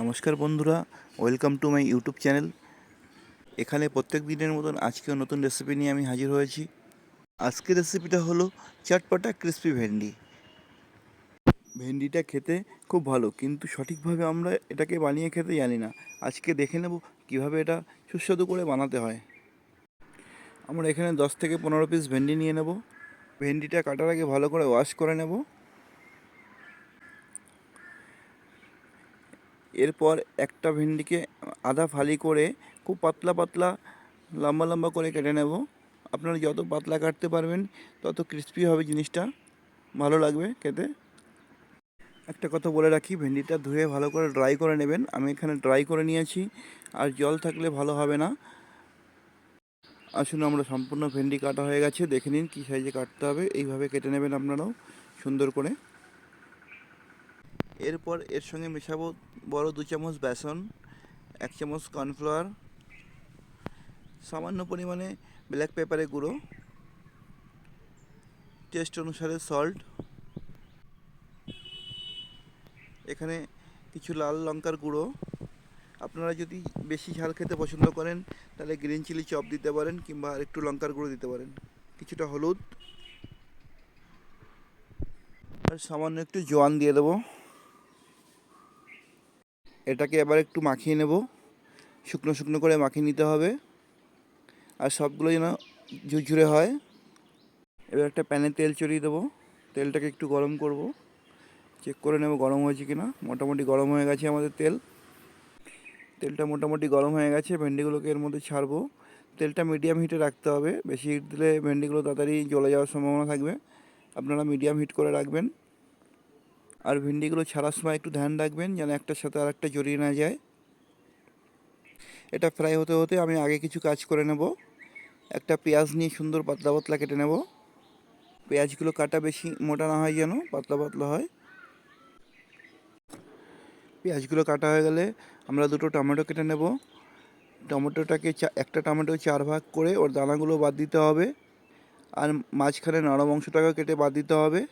নমস্কার বন্ধুরা, welcome to my YouTube channel. এখানে প্রত্যেক দিনের মতন আজকেও নতুন রেসিপি নিয়ে আমি হাজির হয়েছি। আজকের রেসিপিটা হলো চটপটা ক্রিসপি ভেন্ডি। ভেন্ডিটা খেতে খুব ভালো, কিন্তু সঠিকভাবে আমরা এটাকে বানিয়ে খেতে জানি না। আজকে দেখে নেব কীভাবে এটা সুস্বাদু করে বানাতে হয়। আমরা এখানে 10 থেকে 15 পিস ভেন্ডি নিয়ে নেব। ভেন্ডিটা কাটার আগে ভালো করে ওয়াশ করে নেব। এরপর একটা ভেন্ডিকে আধা ফালি করে খুব পাতলা পাতলা লম্বা লম্বা করে কেটে নেব। আপনারা যত পাতলা কাটতে পারবেন তত ক্রিস্পি হবে জিনিসটা, ভালো লাগবে খেতে। একটা কথা বলে রাখি, ভেন্ডিটা ধুয়ে ভালো করে ড্রাই করে নেবেন। আমি এখানে ড্রাই করে নিয়েছি, আর জল থাকলে ভালো হবে না। আসুন, আমরা সম্পূর্ণ ভেন্ডি কাটা হয়ে গেছে, দেখে নিন কী সাইজে কাটতে হবে। এইভাবে কেটে নেবেন আপনারাও সুন্দর করে। এরপর এর সঙ্গে মেশাবো বড় 2 চামচ বেসন, 1 চামচ কর্নফ্লাওয়ার, সামান্য পরিমাণে ব্ল্যাক পেপারের গুঁড়ো, টেস্ট অনুসারে সল্ট, এখানে কিছু লাল লঙ্কার গুঁড়ো। আপনারা যদি বেশি ঝাল খেতে পছন্দ করেন তাহলে গ্রিন চিলি চপ দিতে পারেন, কিংবা একটু লঙ্কার গুঁড়ো দিতে পারেন। কিছুটা হলুদ আর সামান্য একটু জোয়ান দিয়ে দেবো। এটাকে এবার একটু মাখিয়ে নেব, শুকনো শুকনো করে মাখিয়ে নিতে হবে, আর সবগুলো যেন ঝুরঝুরে হয়। এবার একটা প্যানে তেল চড়িয়ে দেবো। তেলটাকে একটু গরম করব, চেক করে নেব গরম হয়েছে কিনা। মোটামুটি গরম হয়ে গেছে আমাদের তেলটা মোটামুটি গরম হয়ে গেছে। ভেন্ডিগুলোকে এর মধ্যে ছাড়বো। তেলটা মিডিয়াম হিটে রাখতে হবে, বেশি হিট দিলে ভেন্ডিগুলো তাড়াতাড়ি জ্বলে যাওয়ার সম্ভাবনা থাকবে। আপনারা মিডিয়াম হিট করে রাখবেন। আর ভেন্ডিগুলো ছাড়ার সময় একটু ধ্যান রাখবেন যেন একটার সাথে আর একটা জড়িয়ে না যায়। এটা ফ্রাই হতে হতে আমি আগে কিছু কাজ করে নেব। একটা পেঁয়াজ নিয়ে সুন্দর পাতলা পাতলা কেটে নেব। পেঁয়াজগুলো কাটা বেশি মোটা না হয়, যেন পাতলা পাতলা হয়। পেঁয়াজগুলো কাটা হয়ে গেলে আমরা 2টো টমেটো কেটে নেব। টমেটোটাকে একটা টমেটো 4 ভাগ করে ওর দানাগুলো বাদ দিতে হবে, আর মাঝখানে নরম অংশটাকেও কেটে বাদ দিতে হবে।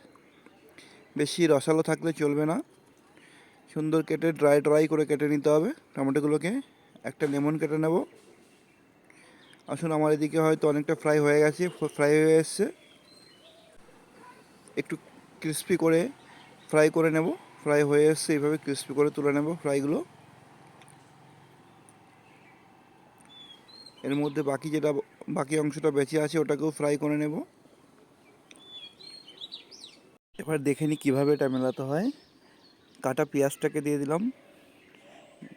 বেশি রসালো থাকলে চলবে না। সুন্দর কেটে ড্রাই করে কেটে নিতে হবে টমেটোগুলোকে। একটা লেমন কেটে নেব। আসুন, আমার এদিকে হয়তো অনেকটা ফ্রাই হয়ে গেছে, ফ্রাই হয়ে এসছে। একটু ক্রিস্পি করে ফ্রাই করে নেব। ফ্রাই হয়ে এসছে, এইভাবে ক্রিস্পি করে তুলে নেব ফ্রাইগুলো। এর মধ্যে বাকি অংশটা বেঁচে আছে ওটাকেও ফ্রাই করে নেব। এবার দেখে নিই কীভাবে এটা মেলাতে হয়। কাটা পেঁয়াজটাকে দিয়ে দিলাম,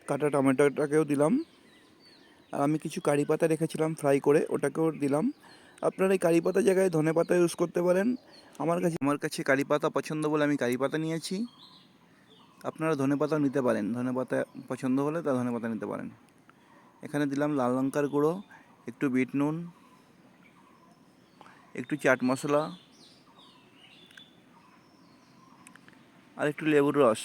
কাটা টমেটোটাকেও দিলাম, আর আমি কিছু কারি পাতা রেখেছিলাম ফ্রাই করে, ওটাকেও দিলাম। আপনারা এই কারি পাতার জায়গায় ধনে পাতা ইউজ করতে পারেন। আমার কাছে কারি পাতা পছন্দ বলে আমি কারি পাতা নিয়েছি। আপনারা ধনে পাতা নিতে পারেন, ধনে পাতা পছন্দ হলে তা ধনে পাতা নিতে পারেন। এখানে দিলাম লাল লঙ্কার গুঁড়ো, একটু বিট নুন, একটু চাট মশলা, আর একটু লেবুর রস।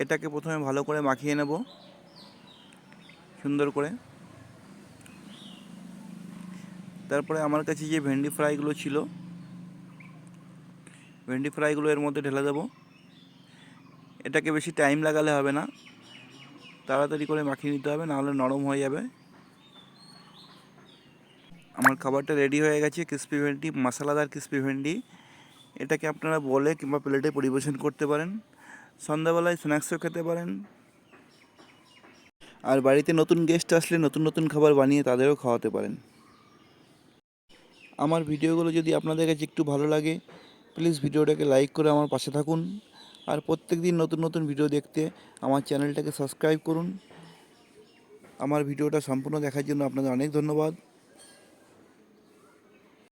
এটাকে প্রথমে ভালো করে মাখিয়ে নেব সুন্দর করে। তারপরে আমার কাছে যে ভেন্ডি ফ্রাইগুলো ছিল, ভেন্ডি ফ্রাইগুলো এর মধ্যে ঢেলে দেবো। এটাকে বেশি টাইম লাগালে হবে না, তাড়াতাড়ি করে মাখিয়ে নিতে হবে, নাহলে নরম হয়ে যাবে। আমার খাবারটা রেডি হয়ে গেছে, ক্রিসপি ভেন্ডি, মশলাদার ক্রিসপি ভেন্ডি। এটাকে আপনারা বলে কিংবা প্লেটে পরিবেশন করতে পারেন। সন্ধ্যাবেলায় স্ন্যাক্সও খেতে পারেন। আর বাড়িতে নতুন গেস্ট আসলে নতুন নতুন খাবার বানিয়ে তাদেরও খাওয়াতে পারেন। আমার ভিডিওগুলো যদি আপনাদের কাছে একটু ভালো লাগে, প্লিজ ভিডিওটাকে লাইক করে আমার পাশে থাকুন। আর প্রত্যেক দিন নতুন নতুন ভিডিও দেখতে আমার চ্যানেলটাকে সাবস্ক্রাইব করুন। আমার ভিডিওটা সম্পূর্ণ দেখার জন্য আপনাদের অনেক ধন্যবাদ।